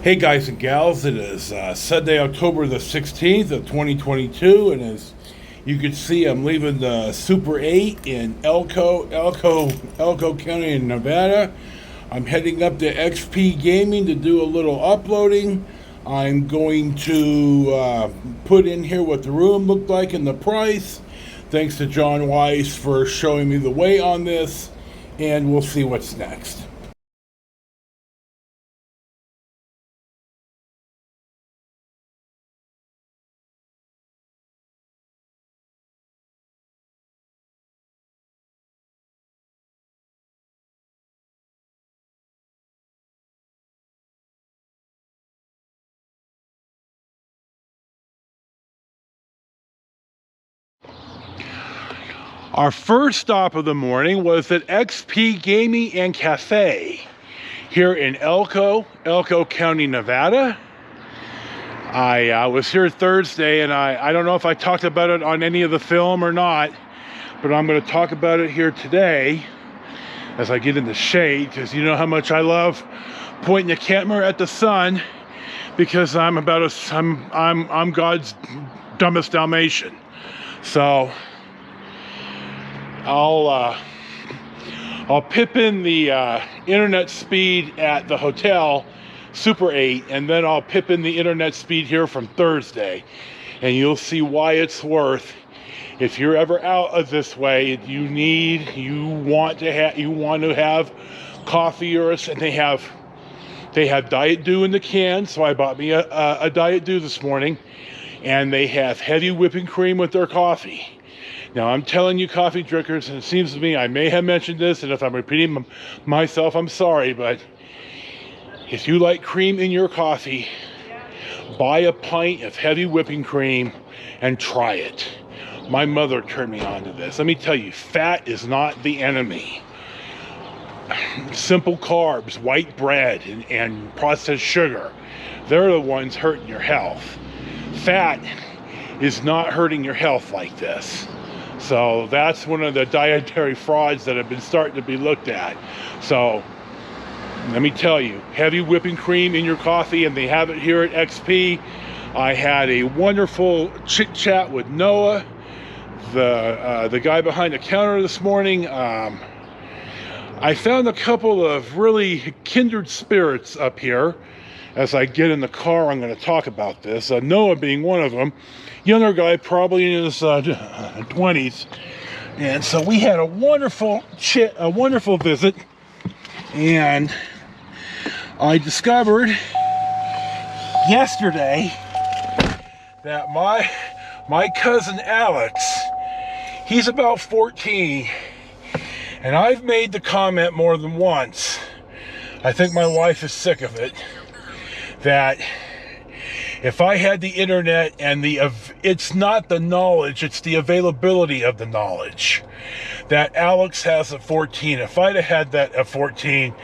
Hey guys and gals, it is Sunday, October the 16th of 2022, and as you can see, I'm leaving the Super 8 in Elko County in Nevada. I'm heading up to XP Gaming to do a little uploading. I'm going to put in here what the room looked like and the price. Thanks to John Weiss for showing me the way on this, and we'll see what's next. Our first stop of the morning was at XP Gaming and Cafe here in Elko County, Nevada. I was here Thursday, and I don't know if I talked about it on any of the film or not, but I'm going to talk about it here today as I get in the shade, because you know how much I love pointing the camera at the sun, because I'm God's dumbest Dalmatian. So I'll pip in the internet speed at the hotel, Super 8, and then I'll pip in the internet speed here from Thursday, and you'll see why it's worth. If you're ever out of this way, you want to have coffee, and they have Diet Dew in the can, so I bought me a Diet Dew this morning, and they have heavy whipping cream with their coffee. Now, I'm telling you, coffee drinkers, and it seems to me I may have mentioned this, and if I'm repeating myself, I'm sorry, but if you like cream in your coffee, buy a pint of heavy whipping cream and try it. My mother turned me on to this. Let me tell you, fat is not the enemy. Simple carbs, white bread, and processed sugar, they're the ones hurting your health. Fat is not hurting your health like this. So that's one of the dietary frauds that have been starting to be looked at. So let me tell you, heavy whipping cream in your coffee, and they have it here at XP. I had a wonderful chit chat with Noah, the guy behind the counter this morning. I found a couple of really kindred spirits up here. As I get in the car, I'm going to talk about this. Noah being one of them. Younger guy, probably in his 20s. And so we had a wonderful visit. And I discovered yesterday that my cousin Alex, he's about 14. And I've made the comment more than once, I think my wife is sick of it, that if I had the internet and it's not the knowledge, it's the availability of the knowledge that Alex has at 14. If I'd have had that at 14,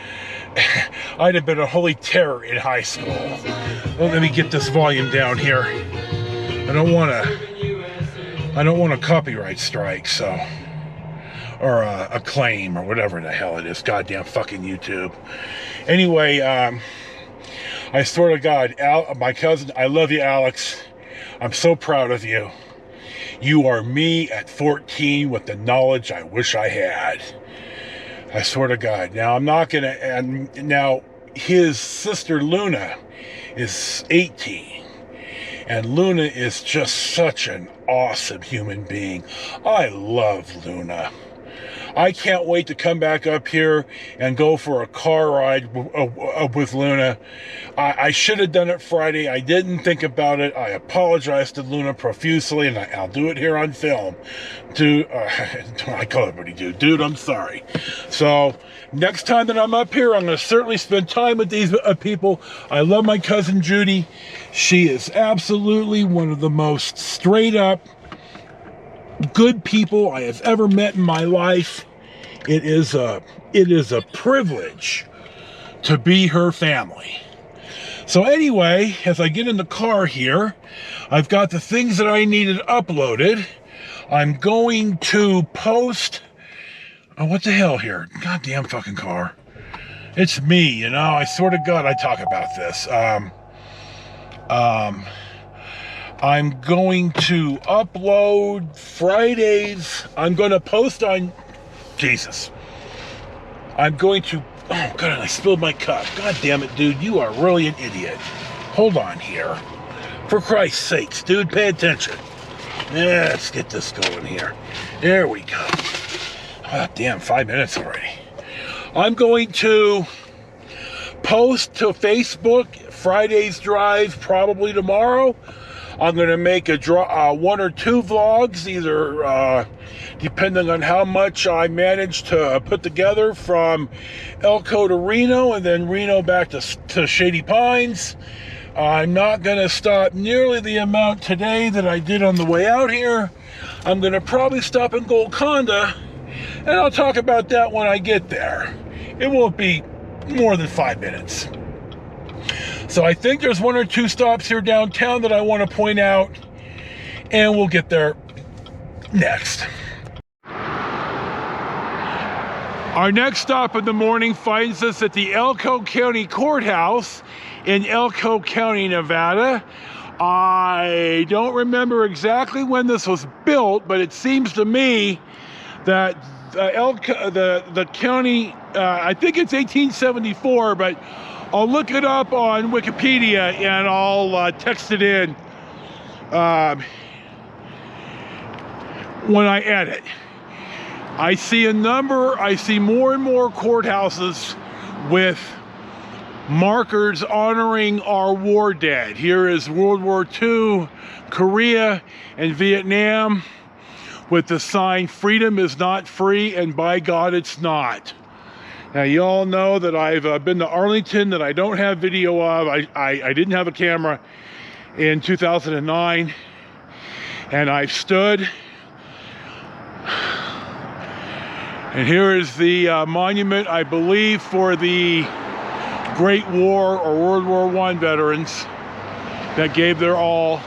I'd have been a holy terror in high school. Well, let me get this volume down here. I don't want a copyright strike, so, or a claim or whatever the hell it is. Goddamn fucking YouTube. Anyway, I swear to God, my cousin, I love you, Alex. I'm so proud of you. You are me at 14 with the knowledge I wish I had. I swear to God. Now, I'm not going to, and now his sister Luna is 18. And Luna is just such an awesome human being. I love Luna. I can't wait to come back up here and go for a car ride with Luna. I should have done it Friday. I didn't think about it. I apologize to Luna profusely, and I'll do it here on film. Dude, I call everybody dude. Dude, I'm sorry. So next time that I'm up here, I'm going to certainly spend time with these people. I love my cousin Judy. She is absolutely one of the most straight up good people I have ever met in my life. It is a privilege to be her family. So anyway, as I get in the car here, I've got the things that I needed uploaded. I'm going to post, oh, what the hell here? Goddamn fucking car. It's me, you know. I swear to God, I talk about this. I'm going to upload Fridays. I'm going to post on... Jesus. I'm going to... Oh, God, I spilled my cup. God damn it, dude. You are really an idiot. Hold on here. For Christ's sakes, dude, pay attention. Yeah, let's get this going here. There we go. Oh, damn, 5 minutes already. I'm going to post to Facebook Friday's drive probably tomorrow. I'm going to make a one or two vlogs, either depending on how much I manage to put together from Elko to Reno and then Reno back to Shady Pines. I'm not going to stop nearly the amount today that I did on the way out here. I'm going to probably stop in Golconda, and I'll talk about that when I get there. It won't be more than 5 minutes. So I think there's one or two stops here downtown that I want to point out, and we'll get there next. Our next stop in the morning finds us at the Elko County Courthouse in Elko County, Nevada. I don't remember exactly when this was built, but it seems to me that the county, I think it's 1874, but I'll look it up on Wikipedia and I'll text it in when I edit. I see more and more courthouses with markers honoring our war dead. Here is World War II, Korea, and Vietnam with the sign, "Freedom is not free, and by God it's not." Now, you all know that I've been to Arlington that I don't have video of. I didn't have a camera in 2009, and I've stood. And here is the monument, I believe, for the Great War or World War I veterans that gave their all.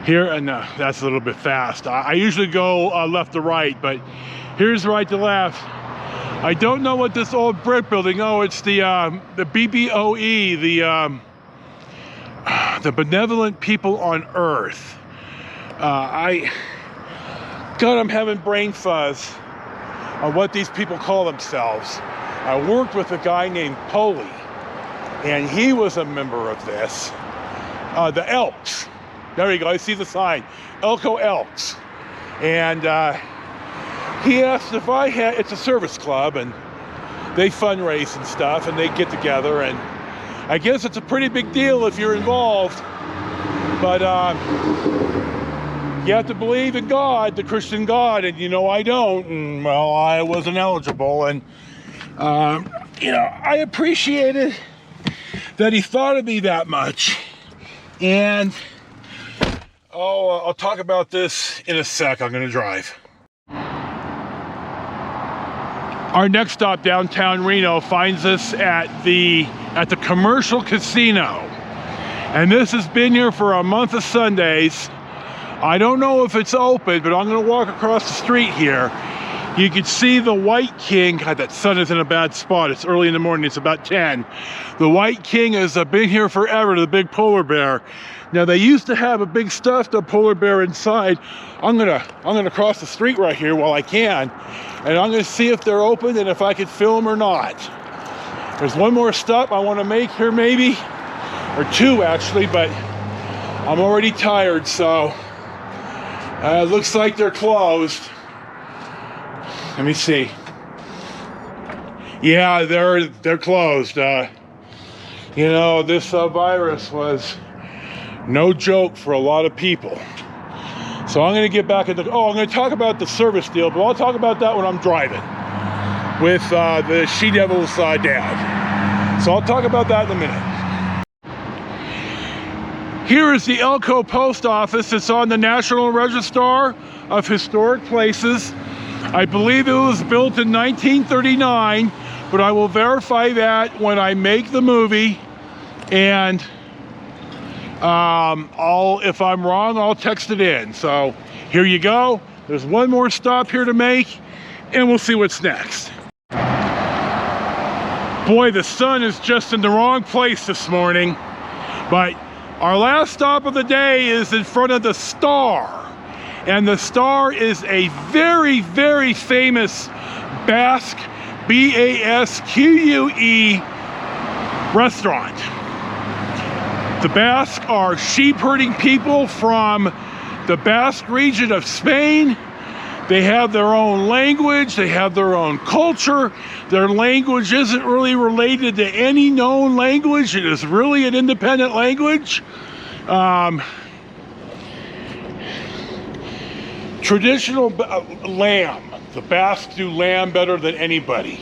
Here, and that's a little bit fast. I usually go left to right, but here's right to left. I don't know what this old brick building. Oh, it's the BBOE, the Benevolent People on Earth. God, I'm having brain fuzz on what these people call themselves. I worked with a guy named Poley, and he was a member of this. The Elks. There you go, I see the sign. Elko Elks. And he asked if I had, it's a service club, and they fundraise and stuff, and they get together, and I guess it's a pretty big deal if you're involved. But you have to believe in God, the Christian God, and you know I don't, and well, I wasn't eligible, and you know, I appreciated that he thought of me that much, and I'll talk about this in a sec. I'm gonna drive. Our next stop downtown Reno finds us at the commercial casino, and this has been here for a month of Sundays. I don't know if it's open, but I'm going to walk across the street here. You can see the White King. God, that sun is in a bad spot. It's early in the morning. It's about 10. The White King has been here forever, the big polar bear. Now, they used to have a big stuffed polar bear inside. I'm gonna cross the street right here while I can, and I'm going to see if they're open and if I can film or not. There's one more stop I want to make here, maybe, or two actually, but I'm already tired, so it looks like they're closed. Let me see. Yeah, they're closed. You know, this virus was no joke for a lot of people. So I'm going to get back into... I'm going to talk about the service deal, but I'll talk about that when I'm driving with the She-Devil's dad. So I'll talk about that in a minute. Here is the Elko Post Office. It's on the National Register of Historic Places. I believe it was built in 1939, but I will verify that when I make the movie. And if I'm wrong, I'll text it in. So here you go. There's one more stop here to make, and we'll see what's next. Boy, the sun is just in the wrong place this morning, but our last stop of the day is in front of the Star. And the Star is a very, very famous Basque, B-A-S-Q-U-E restaurant. The Basque are sheep herding people from the Basque region of Spain. They have their own language, they have their own culture. Their language isn't really related to any known language. It is really an independent language. Traditional lamb. The Basques do lamb better than anybody.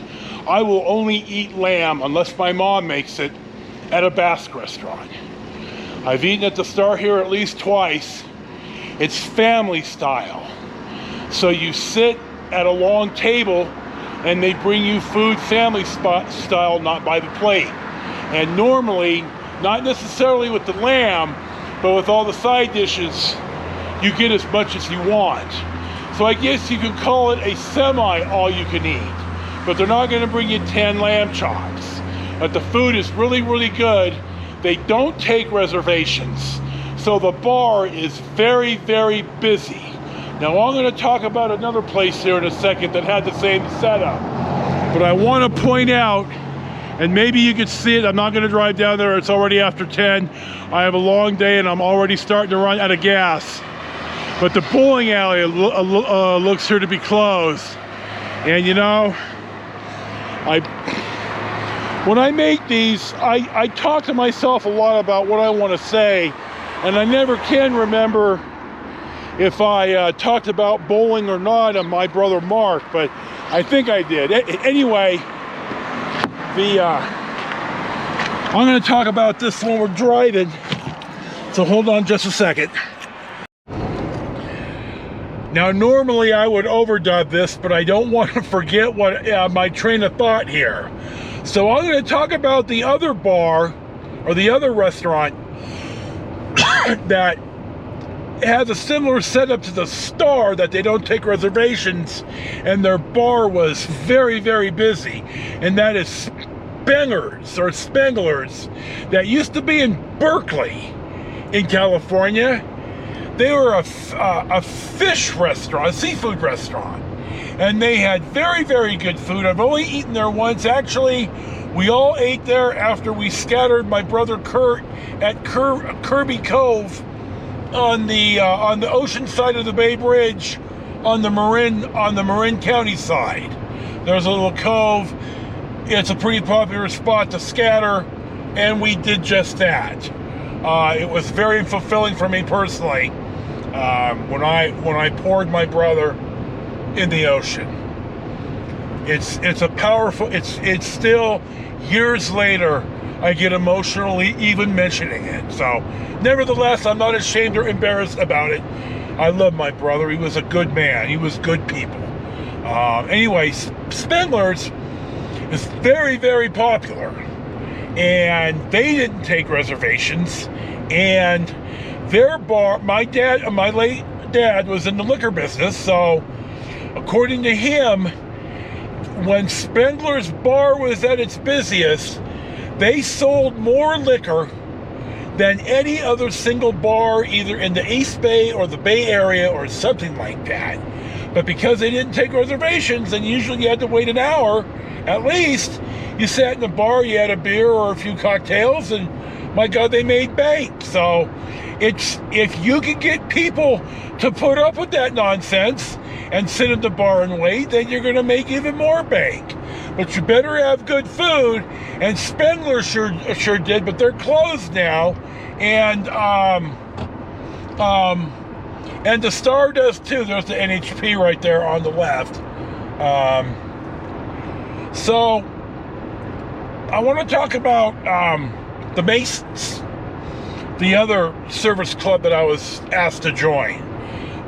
I will only eat lamb, unless my mom makes it, at a Basque restaurant. I've eaten at the Star here at least twice. It's family style. So you sit at a long table and they bring you food family style, not by the plate. And normally, not necessarily with the lamb, but with all the side dishes, you get as much as you want. So I guess you could call it a semi all you can eat. But they're not gonna bring you 10 lamb chops. But the food is really, really good. They don't take reservations. So the bar is very, very busy. Now I'm going to talk about another place here in a second that had the same setup. But I want to point out, and maybe you can see it, I'm not going to drive down there, it's already after 10. I have a long day and I'm already starting to run out of gas. But the bowling alley looks here to be closed. And you know, when I make these, I talk to myself a lot about what I want to say, and I never can remember if I talked about bowling or not on My Brother Mark, but I think I did. Anyway, I'm going to talk about this when we're driving, so hold on just a second. Now, normally I would overdub this, but I don't want to forget what my train of thought here. So I'm going to talk about the other bar, or the other restaurant, that has a similar setup to the Star, that they don't take reservations, and their bar was very, very busy, and that is Spengler's, that used to be in Berkeley in California. They were a fish restaurant, a seafood restaurant, and they had very, very good food. I've only eaten there once. Actually, we all ate there after we scattered my brother Kurt at Kirby Cove on the ocean side of the Bay Bridge, on the Marin County side. There's a little cove. It's a pretty popular spot to scatter, and we did just that. It was very fulfilling for me personally when I poured my brother in the ocean. It's a powerful. It's still years later, I get emotionally even mentioning it. So, nevertheless, I'm not ashamed or embarrassed about it. I love my brother. He was a good man. He was good people. Anyway, Spengler's is very, very popular, and they didn't take reservations. And their bar, my late dad was in the liquor business, so according to him, when Spengler's bar was at its busiest, they sold more liquor than any other single bar, either in the East Bay or the Bay Area or something like that. But because they didn't take reservations, and usually you had to wait an hour at least, you sat in the bar, you had a beer or a few cocktails, and my God, they made bank. So if you can get people to put up with that nonsense and sit at the bar and wait, then you're going to make even more bank. But you better have good food, and Spengler sure did, but they're closed now, and the Star does too. There's the NHP right there on the left. So I want to talk about the Masons, the other service club that I was asked to join.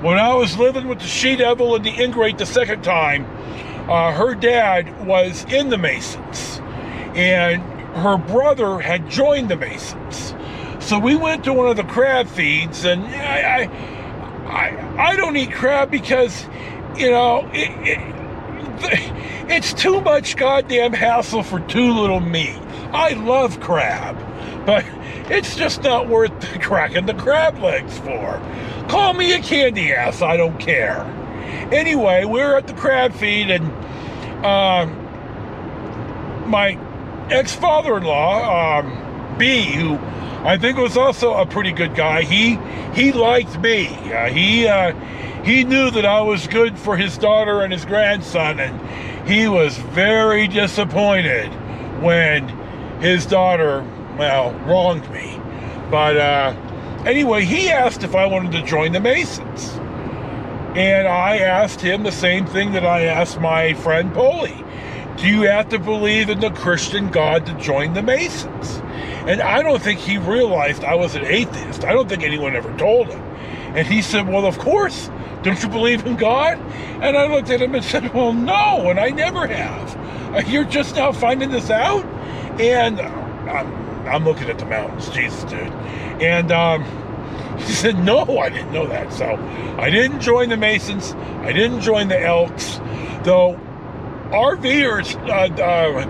When I was living with the She-Devil and the Ingrate the second time, her dad was in the Masons, and her brother had joined the Masons. So we went to one of the crab feeds, and I don't eat crab because, you know, It's too much goddamn hassle for too little meat. I love crab, but it's just not worth cracking the crab legs for. Call me a candy ass, I don't care. Anyway, we're at the crab feed, and my ex-father-in-law, B, who I think was also a pretty good guy, he liked me. He knew that I was good for his daughter and his grandson, and he was very disappointed when his daughter, well, wronged me. But anyway, he asked if I wanted to join the Masons. And I asked him the same thing that I asked my friend Polly. Do you have to believe in the Christian God to join the Masons? And I don't think he realized I was an atheist. I don't think anyone ever told him. And he said, well, of course. Don't you believe in God? And I looked at him and said, well, no, and I never have. You're just now finding this out? And I'm looking at the mountains, Jesus, dude. And he said, no, I didn't know that. So I didn't join the Masons. I didn't join the Elks. Though RVers,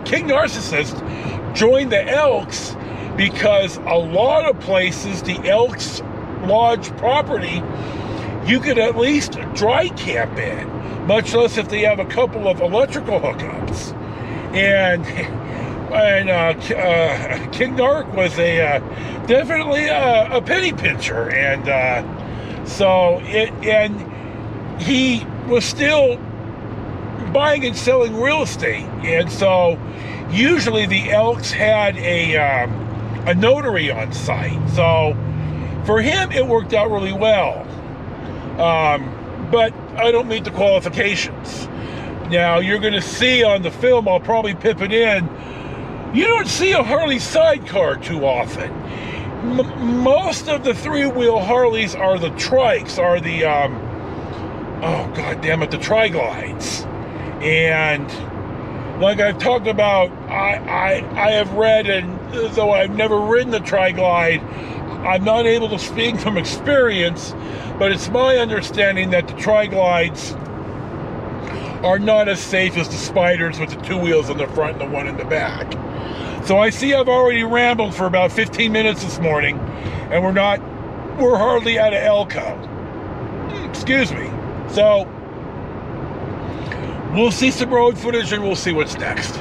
King Narcissist, joined the Elks because a lot of places, the Elks Lodge property, you could at least dry camp in, much less if they have a couple of electrical hookups. And King Narc was definitely a penny pincher, and he was still buying and selling real estate, and so usually the Elks had a notary on site. So for him, it worked out really well. But I don't meet the qualifications. Now, you're going to see on the film, I'll probably pip it in, you don't see a Harley sidecar too often. Most of the three-wheel Harleys are the trikes, are the, oh, God damn it, the tri-glides. And like I've talked about, I have read, and though I've never ridden the tri-glide, I'm not able to speak from experience, but it's my understanding that the tri-glides are not as safe as the spiders with the two wheels on the front and the one in the back. So I see I've already rambled for about 15 minutes this morning, and we're hardly out of Elko. Excuse me. So we'll see some road footage, and we'll see what's next.